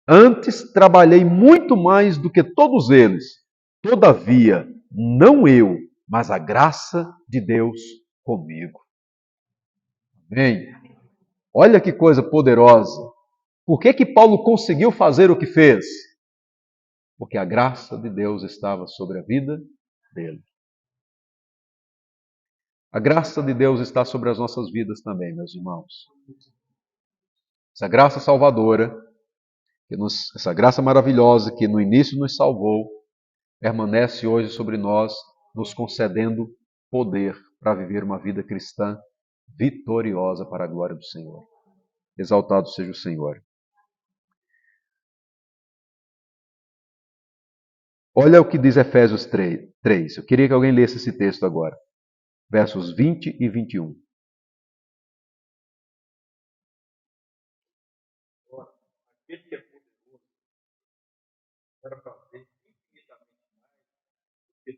[SPEAKER 1] Antes trabalhei muito mais do que todos eles. Todavia, não eu, mas a graça de Deus comigo. Amém? Olha que coisa poderosa. Por que Paulo conseguiu fazer o que fez? Porque a graça de Deus estava sobre a vida dele. A graça de Deus está sobre as nossas vidas também, meus irmãos. Essa graça salvadora, essa graça maravilhosa que no início nos salvou, permanece hoje sobre nós, nos concedendo poder para viver uma vida cristã vitoriosa para a glória do Senhor. Exaltado seja o Senhor. Olha o que diz Efésios 3. Eu queria que alguém lesse esse texto agora. Versos 20 e 21.
[SPEAKER 2] Aquele que é poderoso para fazer infinitamente mais do que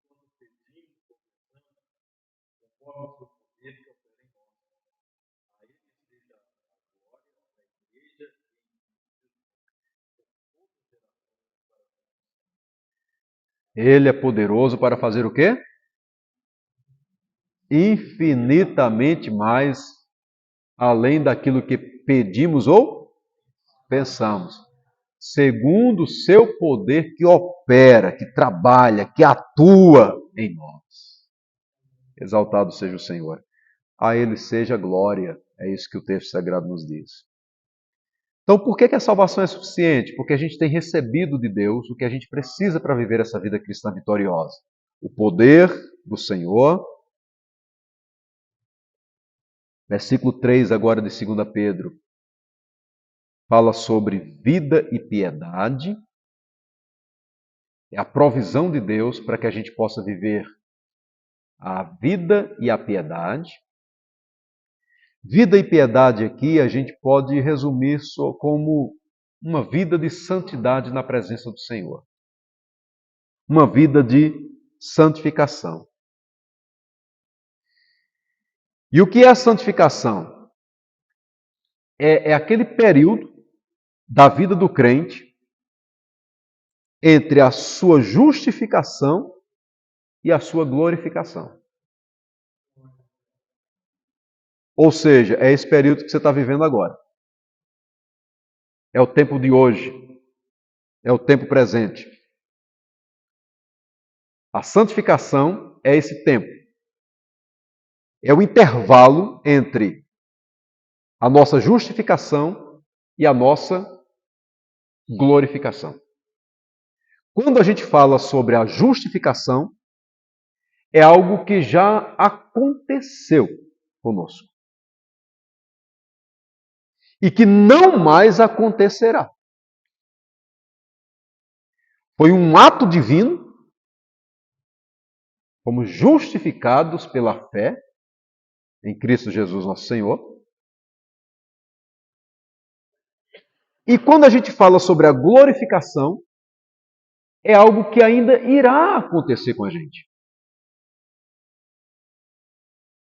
[SPEAKER 2] tudo quanto pedimos ou pensamos, conforme o seu poder que opera em nós. A ele seja a glória da igreja
[SPEAKER 1] Ele é poderoso para fazer o quê? Infinitamente mais além daquilo que pedimos ou pensamos. Segundo o seu poder que opera, que trabalha, que atua em nós. Exaltado seja o Senhor. A Ele seja glória. É isso que o texto sagrado nos diz. Então, por que a salvação é suficiente? Porque a gente tem recebido de Deus o que a gente precisa para viver essa vida cristã vitoriosa. O poder do Senhor. Versículo 3 agora de 2 Pedro. Fala sobre vida e piedade. É a provisão de Deus para que a gente possa viver a vida e a piedade. Vida e piedade aqui a gente pode resumir só como uma vida de santidade na presença do Senhor. Uma vida de santificação. E o que é a santificação? É aquele período da vida do crente entre a sua justificação e a sua glorificação. Ou seja, é esse período que você está vivendo agora. É o tempo de hoje. É o tempo presente. A santificação é esse tempo. É o intervalo entre a nossa justificação e a nossa glorificação. Quando a gente fala sobre a justificação, é algo que já aconteceu conosco. E que não mais acontecerá. Foi um ato divino, fomos justificados pela fé em Cristo Jesus nosso Senhor. E quando a gente fala sobre a glorificação, é algo que ainda irá acontecer com a gente.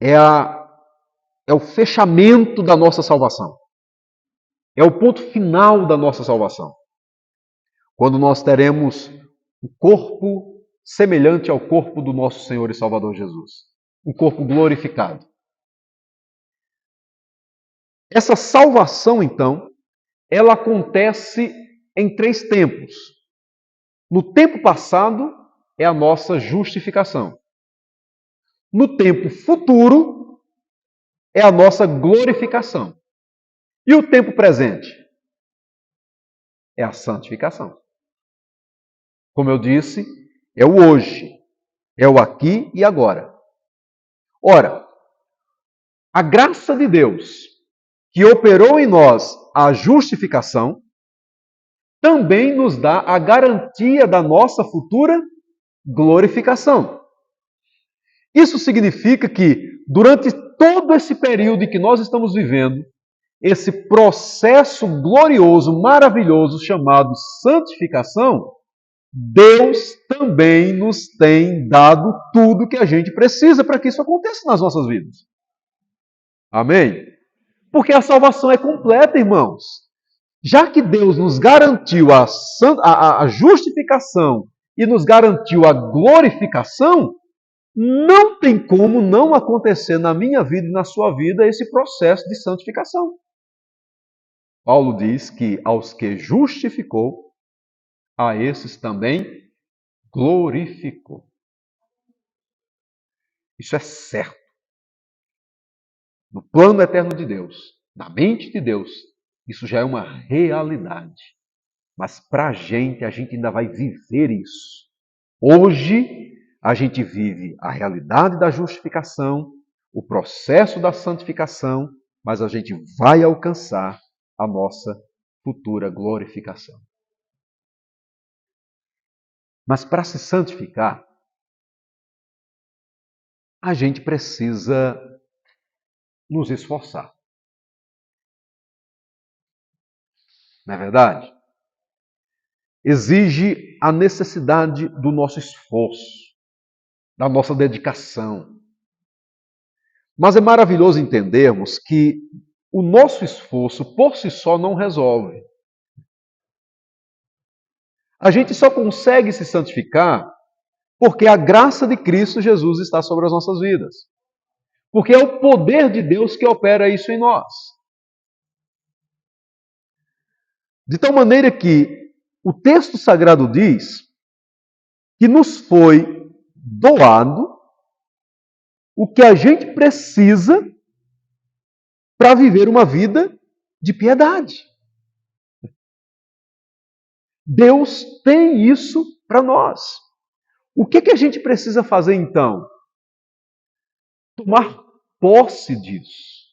[SPEAKER 1] É o fechamento da nossa salvação. É o ponto final da nossa salvação. Quando nós teremos um corpo semelhante ao corpo do nosso Senhor e Salvador Jesus. Um corpo glorificado. Essa salvação, então, ela acontece em 3 tempos. No tempo passado, é a nossa justificação. No tempo futuro, é a nossa glorificação. E o tempo presente? É a santificação. Como eu disse, é o hoje, é o aqui e agora. Ora, a graça de Deus, que operou em nós a justificação, também nos dá a garantia da nossa futura glorificação. Isso significa que, durante todo esse período em que nós estamos vivendo, esse processo glorioso, maravilhoso, chamado santificação, Deus também nos tem dado tudo que a gente precisa para que isso aconteça nas nossas vidas. Amém? Porque a salvação é completa, irmãos. Já que Deus nos garantiu a justificação e nos garantiu a glorificação, não tem como não acontecer na minha vida e na sua vida esse processo de santificação. Paulo diz que aos que justificou, a esses também glorificou. Isso é certo. No plano eterno de Deus, na mente de Deus, isso já é uma realidade. Mas para a gente ainda vai viver isso. Hoje, a gente vive a realidade da justificação, o processo da santificação, mas a gente vai alcançar a nossa futura glorificação. Mas para se santificar, a gente precisa nos esforçar. Não é verdade? Exige a necessidade do nosso esforço, da nossa dedicação. Mas é maravilhoso entendermos que o nosso esforço por si só não resolve. A gente só consegue se santificar porque a graça de Cristo Jesus está sobre as nossas vidas. Porque é o poder de Deus que opera isso em nós. De tal maneira que o texto sagrado diz que nos foi doado o que a gente precisa para viver uma vida de piedade. Deus tem isso para nós. O que a gente precisa fazer então? Tomar posse disso.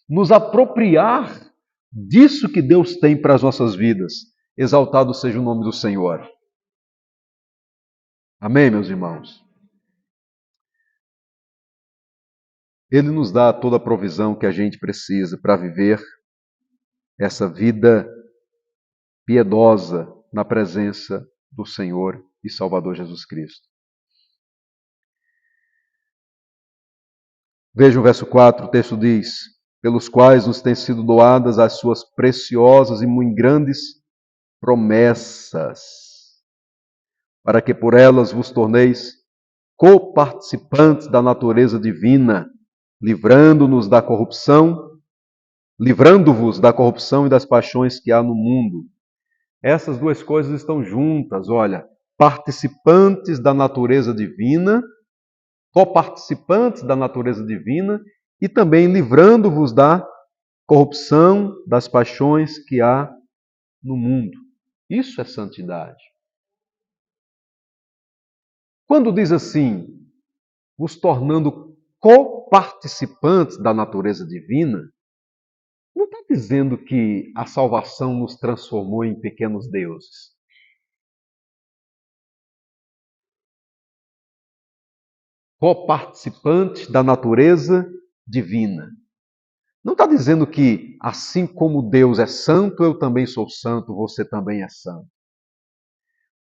[SPEAKER 1] Nos apropriar disso que Deus tem para as nossas vidas. Exaltado seja o nome do Senhor. Amém, meus irmãos? Ele nos dá toda a provisão que a gente precisa para viver essa vida piedosa na presença do Senhor e Salvador Jesus Cristo. Veja o verso 4, o texto diz: pelos quais nos têm sido doadas as suas preciosas e muito grandes promessas, para que por elas vos torneis coparticipantes da natureza divina, livrando-vos da corrupção e das paixões que há no mundo. Essas duas coisas estão juntas, olha, participantes da natureza divina, coparticipantes da natureza divina e também livrando-vos da corrupção, das paixões que há no mundo. Isso é santidade. Quando diz assim, vos tornando coparticipantes da natureza divina, não está dizendo que a salvação nos transformou em pequenos deuses. Coparticipantes da natureza divina. Não está dizendo que, assim como Deus é santo, eu também sou santo, você também é santo.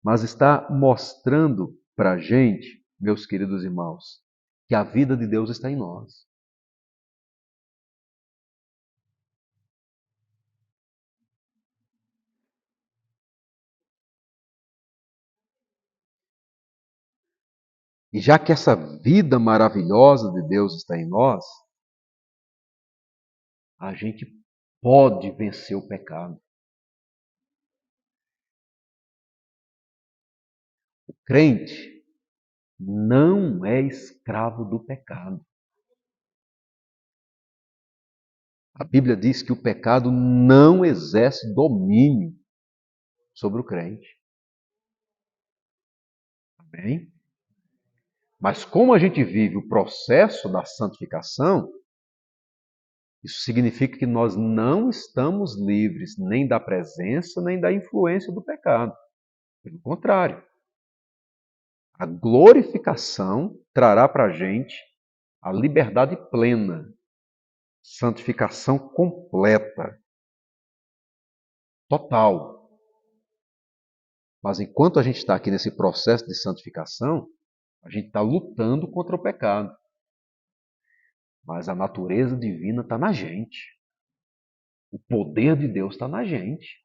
[SPEAKER 1] Mas está mostrando para a gente, meus queridos irmãos, que a vida de Deus está em nós. E já que essa vida maravilhosa de Deus está em nós, a gente pode vencer o pecado. O crente não é escravo do pecado. A Bíblia diz que o pecado não exerce domínio sobre o crente. Amém? Mas como a gente vive o processo da santificação, isso significa que nós não estamos livres nem da presença, nem da influência do pecado. Pelo contrário, a glorificação trará para a gente a liberdade plena, santificação completa, total. Mas enquanto a gente está aqui nesse processo de santificação, a gente está lutando contra o pecado. Mas a natureza divina está na gente. O poder de Deus está na gente.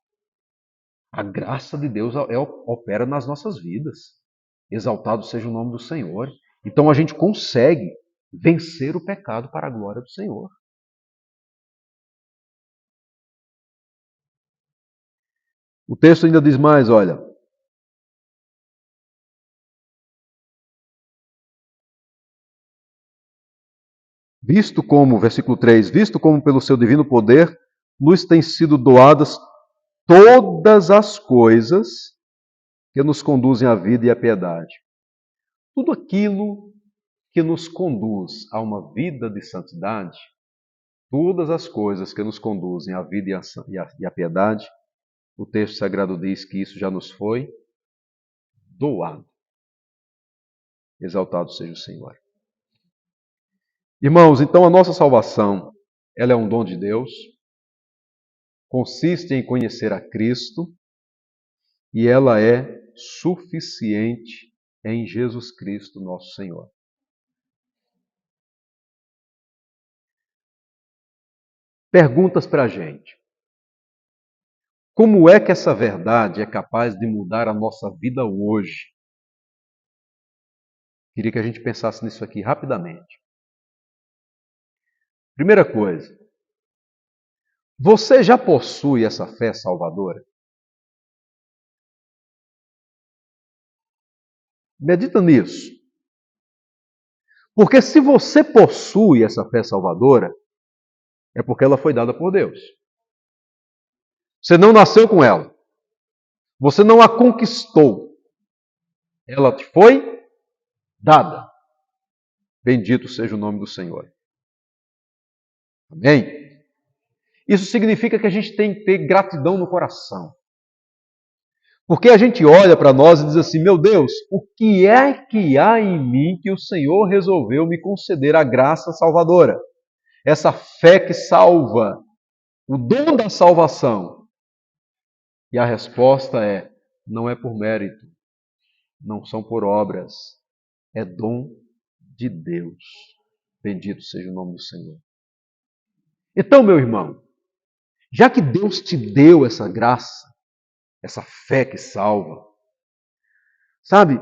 [SPEAKER 1] A graça de Deus opera nas nossas vidas. Exaltado seja o nome do Senhor. Então a gente consegue vencer o pecado para a glória do Senhor. O texto ainda diz mais, olha. Visto como, versículo 3, visto como pelo seu divino poder nos têm sido doadas todas as coisas que nos conduzem à vida e à piedade. Tudo aquilo que nos conduz a uma vida de santidade, todas as coisas que nos conduzem à vida e à piedade, o texto sagrado diz que isso já nos foi doado. Exaltado seja o Senhor. Irmãos, então a nossa salvação, ela é um dom de Deus, consiste em conhecer a Cristo e ela é suficiente em Jesus Cristo, nosso Senhor. Perguntas para a gente. Como é que essa verdade é capaz de mudar a nossa vida hoje? Queria que a gente pensasse nisso aqui rapidamente. Primeira coisa, você já possui essa fé salvadora? Medita nisso. Porque se você possui essa fé salvadora, é porque ela foi dada por Deus. Você não nasceu com ela. Você não a conquistou. Ela te foi dada. Bendito seja o nome do Senhor. Amém? Isso significa que a gente tem que ter gratidão no coração. Porque a gente olha para nós e diz assim, meu Deus, o que é que há em mim que o Senhor resolveu me conceder a graça salvadora? Essa fé que salva, o dom da salvação. E a resposta é, não é por mérito, não são por obras, é dom de Deus. Bendito seja o nome do Senhor. Então, meu irmão, já que Deus te deu essa graça, essa fé que salva, sabe,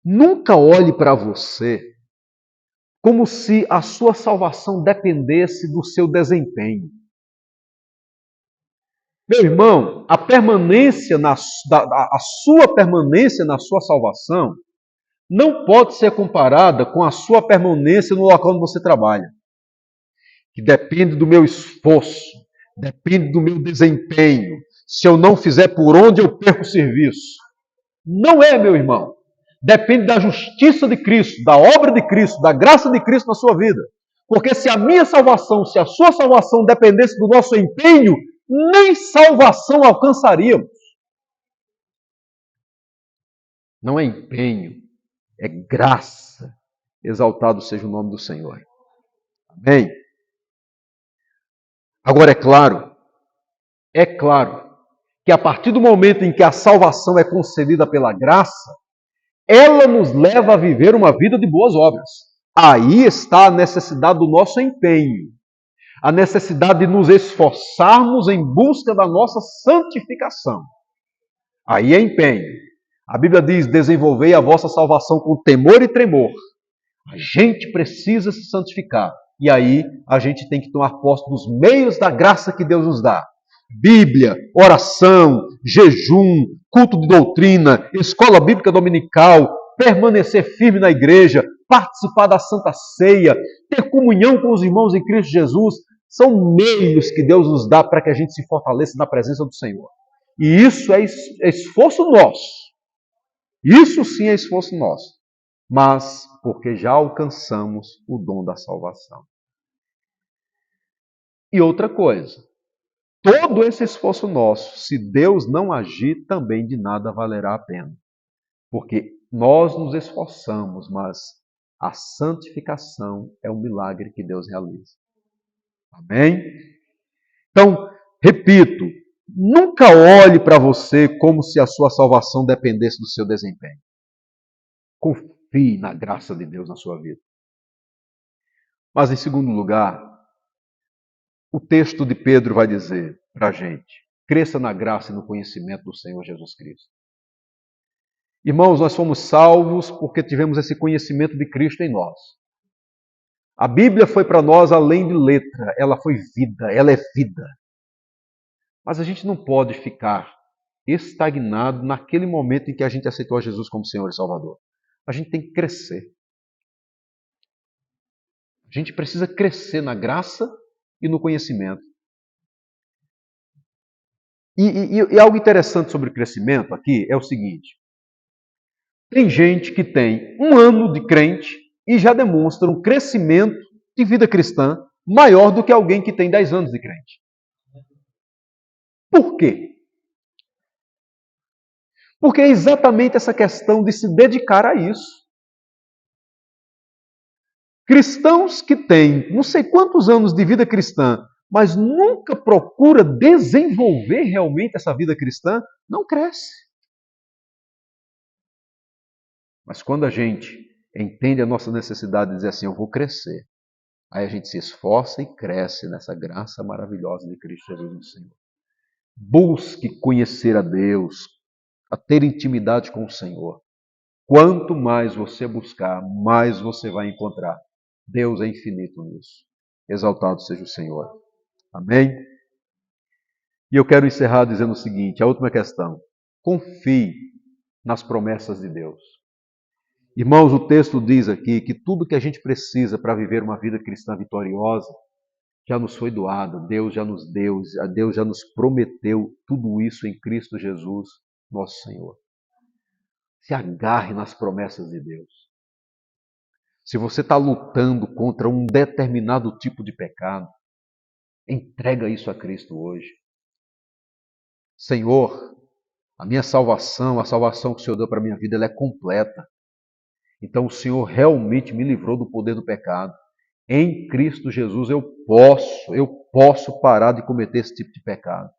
[SPEAKER 1] nunca olhe para você como se a sua salvação dependesse do seu desempenho. Meu irmão, a sua permanência na sua salvação não pode ser comparada com a sua permanência no local onde você trabalha, que depende do meu esforço, depende do meu desempenho. Se eu não fizer por onde, eu perco o serviço. Não é, meu irmão. Depende da justiça de Cristo, da obra de Cristo, da graça de Cristo na sua vida. Porque se a minha salvação, se a sua salvação dependesse do nosso empenho, nem salvação alcançaríamos. Não é empenho, é graça. Exaltado seja o nome do Senhor. Amém? Agora, é claro que a partir do momento em que a salvação é concedida pela graça, ela nos leva a viver uma vida de boas obras. Aí está a necessidade do nosso empenho, a necessidade de nos esforçarmos em busca da nossa santificação. Aí é empenho. A Bíblia diz, desenvolvei a vossa salvação com temor e tremor. A gente precisa se santificar. E aí a gente tem que tomar posse dos meios da graça que Deus nos dá. Bíblia, oração, jejum, culto de doutrina, escola bíblica dominical, permanecer firme na igreja, participar da Santa Ceia, ter comunhão com os irmãos em Cristo Jesus, são meios que Deus nos dá para que a gente se fortaleça na presença do Senhor. E isso é esforço nosso. Isso sim é esforço nosso. Mas porque já alcançamos o dom da salvação. E outra coisa, todo esse esforço nosso, se Deus não agir, também de nada valerá a pena. Porque nós nos esforçamos, mas a santificação é um milagre que Deus realiza. Amém? Então, repito, nunca olhe para você como se a sua salvação dependesse do seu desempenho. Confie na graça de Deus na sua vida. Mas, em segundo lugar, o texto de Pedro vai dizer para a gente, cresça na graça e no conhecimento do Senhor Jesus Cristo. Irmãos, nós fomos salvos porque tivemos esse conhecimento de Cristo em nós. A Bíblia foi para nós além de letra, ela foi vida, ela é vida. Mas a gente não pode ficar estagnado naquele momento em que a gente aceitou a Jesus como Senhor e Salvador. A gente tem que crescer. A gente precisa crescer na graça e no conhecimento. E algo interessante sobre o crescimento aqui é o seguinte: tem gente que tem 1 ano de crente e já demonstra um crescimento de vida cristã maior do que alguém que tem 10 anos de crente. Por quê? Porque é exatamente essa questão de se dedicar a isso. Cristãos que têm não sei quantos anos de vida cristã, mas nunca procura desenvolver realmente essa vida cristã, não cresce. Mas quando a gente entende a nossa necessidade de dizer assim, eu vou crescer, aí a gente se esforça e cresce nessa graça maravilhosa de Cristo Jesus no Senhor. Busque conhecer a Deus, a ter intimidade com o Senhor. Quanto mais você buscar, mais você vai encontrar. Deus é infinito nisso. Exaltado seja o Senhor. Amém? E eu quero encerrar dizendo o seguinte, a última questão. Confie nas promessas de Deus. Irmãos, o texto diz aqui que tudo que a gente precisa para viver uma vida cristã vitoriosa já nos foi doado, Deus já nos deu, Deus já nos prometeu tudo isso em Cristo Jesus, nosso Senhor. Se agarre nas promessas de Deus. Se você está lutando contra um determinado tipo de pecado, entrega isso a Cristo hoje. Senhor, a minha salvação, a salvação que o Senhor deu para a minha vida, ela é completa. Então o Senhor realmente me livrou do poder do pecado. Em Cristo Jesus eu posso parar de cometer esse tipo de pecado.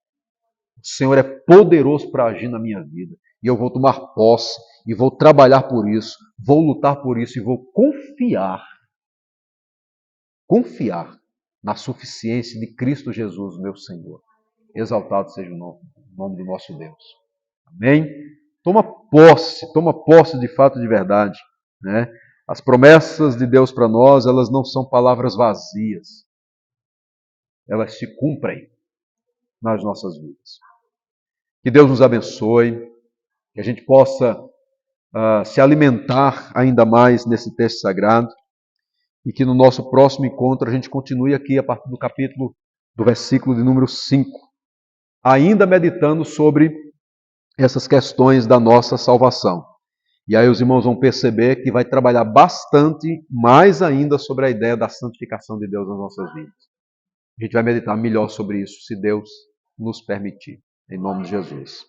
[SPEAKER 1] O Senhor é poderoso para agir na minha vida. E eu vou tomar posse, e vou trabalhar por isso, vou lutar por isso, e vou confiar na suficiência de Cristo Jesus, meu Senhor. Exaltado seja o nome do nosso Deus. Amém? Toma posse de fato, de verdade, né? As promessas de Deus para nós, elas não são palavras vazias. Elas se cumprem nas nossas vidas. Que Deus nos abençoe, que a gente possa se alimentar ainda mais nesse texto sagrado e que no nosso próximo encontro a gente continue aqui a partir do versículo de número 5, ainda meditando sobre essas questões da nossa salvação. E aí os irmãos vão perceber que vai trabalhar bastante mais ainda sobre a ideia da santificação de Deus nas nossas vidas. A gente vai meditar melhor sobre isso, se Deus nos permitir. Em nome de Jesus.